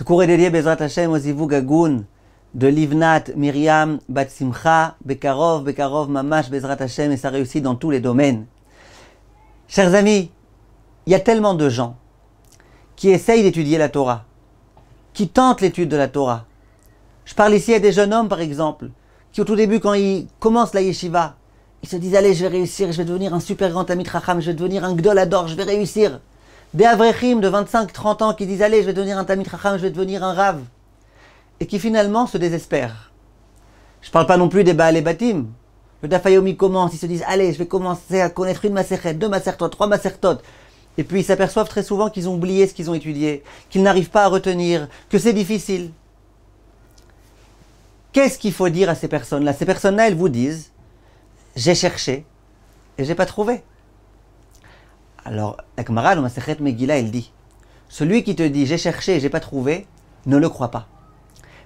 cours est dédié, Bezrat Hashem, au Zivug Agun de Livnat Miriam Bat Simcha, Bekarov, Mamash, Bezrat Hashem, et ça réussit dans tous les domaines. Chers amis, il y a tellement de gens qui essayent d'étudier la Torah, qui tentent l'étude de la Torah. Je parle ici à des jeunes hommes, par exemple, qui au tout début, quand ils commencent la yeshiva, ils se disent, allez, je vais réussir, je vais devenir un super grand Talmid Chacham, je vais devenir un Gdol Ador, je vais réussir. Des Avrechim de 25-30 ans qui disent, allez, je vais devenir un Talmid Chacham, je vais devenir un Rav. Et qui finalement se désespèrent. Je ne parle pas non plus des Baal et Batim. Le Daf Yomi commence, ils se disent, allez, je vais commencer à connaître une Maserhet, deux Masertot, trois Masertot. Et puis ils s'aperçoivent très souvent qu'ils ont oublié ce qu'ils ont étudié, qu'ils n'arrivent pas à retenir, que c'est difficile. Qu'est-ce qu'il faut dire à ces personnes-là? Ces personnes-là, elles vous disent, j'ai cherché et j'ai pas trouvé. Alors, la Gemara dans Masechet Megillah, elle dit, celui qui te dit j'ai cherché et j'ai pas trouvé, ne le crois pas.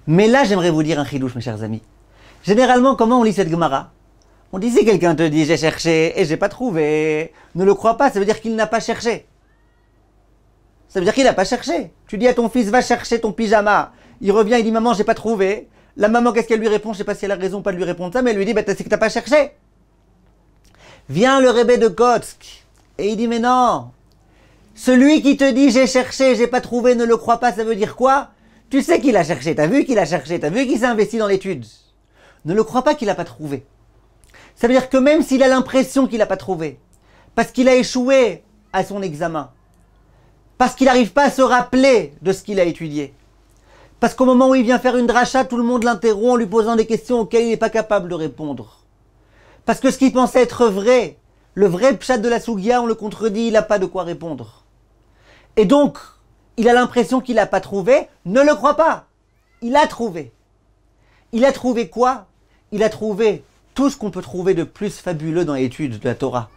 Mais là, j'aimerais vous dire un chidouche, mes chers amis. Généralement, comment on lit cette Gemara? On dit si quelqu'un te dit j'ai cherché et j'ai pas trouvé, ne le crois pas, ça veut dire qu'il n'a pas cherché. Ça veut dire qu'il n'a pas cherché. Tu dis à ton fils va chercher ton pyjama, il revient, il dit maman j'ai pas trouvé. La maman qu'est-ce qu'elle lui répond? Je sais pas si elle a raison ou pas de lui répondre ça, mais elle lui dit bah c'est que t'as pas cherché. Vient le Rebbe de Kotsk et il dit mais non, celui qui te dit j'ai cherché, j'ai pas trouvé, ne le crois pas, ça veut dire quoi? Tu sais qu'il a cherché, t'as vu qu'il a cherché, t'as vu qu'il s'est investi dans l'étude. Ne le crois pas qu'il n'a pas trouvé. Ça veut dire que même s'il a l'impression qu'il n'a pas trouvé, parce qu'il a échoué à son examen, parce qu'il n'arrive pas à se rappeler de ce qu'il a étudié, parce qu'au moment où il vient faire une dracha, tout le monde l'interrompt en lui posant des questions auxquelles il n'est pas capable de répondre. Parce que ce qu'il pensait être vrai, le vrai pshat de la Sugia, on le contredit, il n'a pas de quoi répondre. Et donc, il a l'impression qu'il n'a pas trouvé, ne le crois pas. Il a trouvé. Il a trouvé quoi? Il a trouvé tout ce qu'on peut trouver de plus fabuleux dans l'étude de la Torah.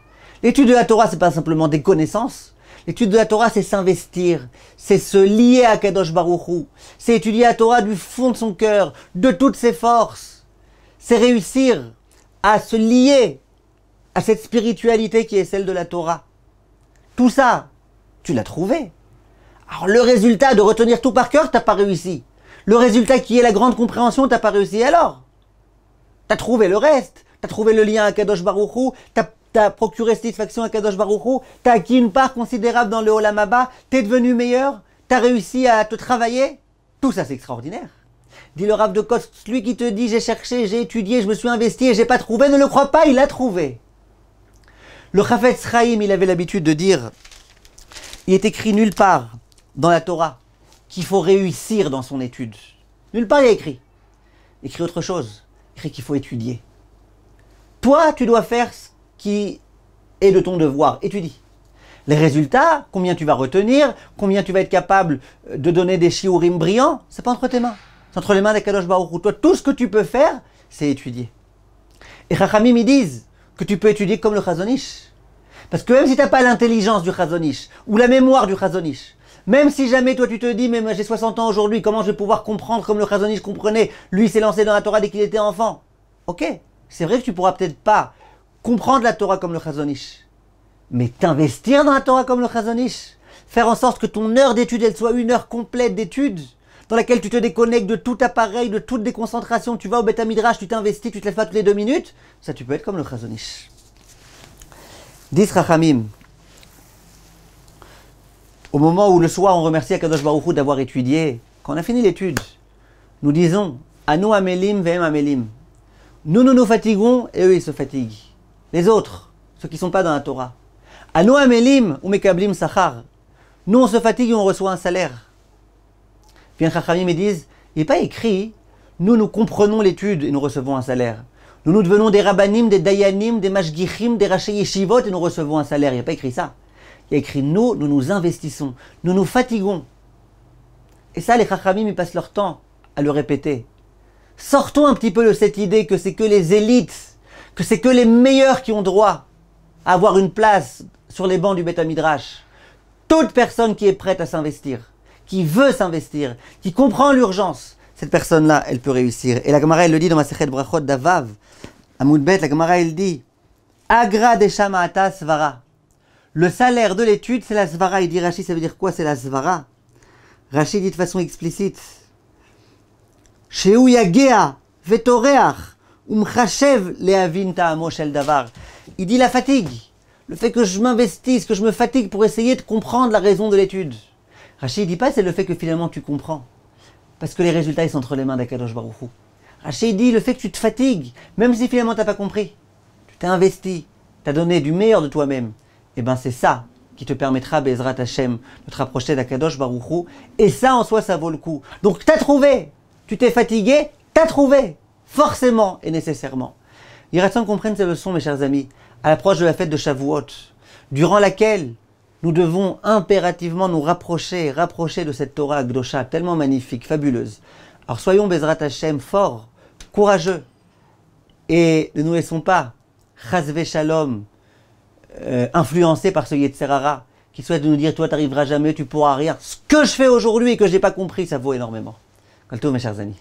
L'étude de la Torah, c'est pas simplement des connaissances. L'étude de la Torah, c'est s'investir, c'est se lier à Kadosh Baruch Hu, c'est étudier la Torah du fond de son cœur, de toutes ses forces. C'est réussir à se lier à cette spiritualité qui est celle de la Torah. Tout ça, tu l'as trouvé. Alors le résultat de retenir tout par cœur, t'as pas réussi. Le résultat qui est la grande compréhension, t'as pas réussi. Alors, t'as trouvé le reste. T'as trouvé le lien à Kadosh Baruch Hu, t'as procuré satisfaction à Kadosh Baruch Hu, t'as acquis une part considérable dans le Olam Haba, t'es devenu meilleur, t'as réussi à te travailler. Tout ça, c'est extraordinaire. Dit le Rav de Kotsk, celui qui te dit j'ai cherché, j'ai étudié, je me suis investi et j'ai pas trouvé, ne le crois pas, il a trouvé. Le Chafetz Chaim, il avait l'habitude de dire, il est écrit nulle part dans la Torah qu'il faut réussir dans son étude. Nulle part il y a écrit. Écrit autre chose. Écrit qu'il faut étudier. Toi, tu dois faire ce qui est de ton devoir. Étudie. Les résultats, combien tu vas retenir, combien tu vas être capable de donner des shiurim brillants, c'est pas entre tes mains. C'est entre les mains d'Akadosh Baruch Hu. Toi, tout ce que tu peux faire, c'est étudier. Et Chachamim, ils disent que tu peux étudier comme le Chazon Ish. Parce que même si tu n'as pas l'intelligence du Chazon Ish, ou la mémoire du Chazon Ish, même si jamais toi tu te dis, mais moi j'ai 60 ans aujourd'hui, comment je vais pouvoir comprendre comme le Chazon Ish comprenait? Lui s'est lancé dans la Torah dès qu'il était enfant. Ok, c'est vrai que tu pourras peut-être pas comprendre la Torah comme le Chazon Ish, mais t'investir dans la Torah comme le Chazon Ish, faire en sorte que ton heure d'étude, elle soit une heure complète d'étude, dans laquelle tu te déconnectes de tout appareil, de toute déconcentration, tu vas au Beth Midrash, tu t'investis, tu te lèves pas toutes les 2 minutes, ça tu peux être comme le Chazon Ish. Dis Rachamim, au moment où le soir on remercie Akadosh Baruch Hu d'avoir étudié, quand on a fini l'étude, nous disons Anu Amelim Vehem Amelim. Nous nous fatiguons et eux ils se fatiguent. Les autres, ceux qui ne sont pas dans la Torah. Anu Amelim ou Mekablim Sachar. Nous on se fatigue et on reçoit un salaire. Puis un Chachamim me disent, il n'est pas écrit, nous comprenons l'étude et nous recevons un salaire. Nous devenons des rabbanim, des dayanim, des mashgichim, des rachei yeshivot et nous recevons un salaire. Il n'y a pas écrit ça. Il y a écrit nous nous investissons, nous nous fatiguons. Et ça, les chachamim, ils passent leur temps à le répéter. Sortons un petit peu de cette idée que c'est que les élites, que c'est que les meilleurs qui ont droit à avoir une place sur les bancs du Beth Midrash. Toute personne qui est prête à s'investir, qui veut s'investir, qui comprend l'urgence, cette personne-là, elle peut réussir. Et la Gemara, elle le dit dans Masechet Brachot d'Avav, Amoud Bet, la Gemara, elle dit Agra de Shamata Svara. Le salaire de l'étude, c'est la Svara. Il dit Rashi, ça veut dire quoi? C'est la Svara. Rachid dit de façon explicite, Sheu yagea vetoreach umchashev lehavin ta'amo shel davar. Il dit la fatigue, le fait que je m'investisse, que je me fatigue pour essayer de comprendre la raison de l'étude. Rachid dit pas c'est le fait que finalement tu comprends, parce que les résultats ils sont entre les mains d'Akadosh Baruch Hu. Rachid dit le fait que tu te fatigues, même si finalement tu n'as pas compris, tu t'es investi, tu as donné du meilleur de toi-même, et bien c'est ça qui te permettra, Bezrat Hashem, de te rapprocher d'Akadosh Baruch Hu, et ça en soi ça vaut le coup. Donc tu as trouvé, tu t'es fatigué, tu as trouvé, forcément et nécessairement. Il reste qu'on comprenne ces leçons, mes chers amis, à l'approche de la fête de Shavuot, durant laquelle nous devons impérativement nous rapprocher de cette Torah Akdosha, tellement magnifique, fabuleuse. Alors soyons Bezrat Hashem forts, courageux, et ne nous laissons pas, Chazve Shalom, influencés par ce Yetzer Hara, qui souhaite nous dire, toi t'arriveras jamais, tu pourras rien. Ce que je fais aujourd'hui et que je n'ai pas compris, ça vaut énormément. Kol tov, mes chers amis.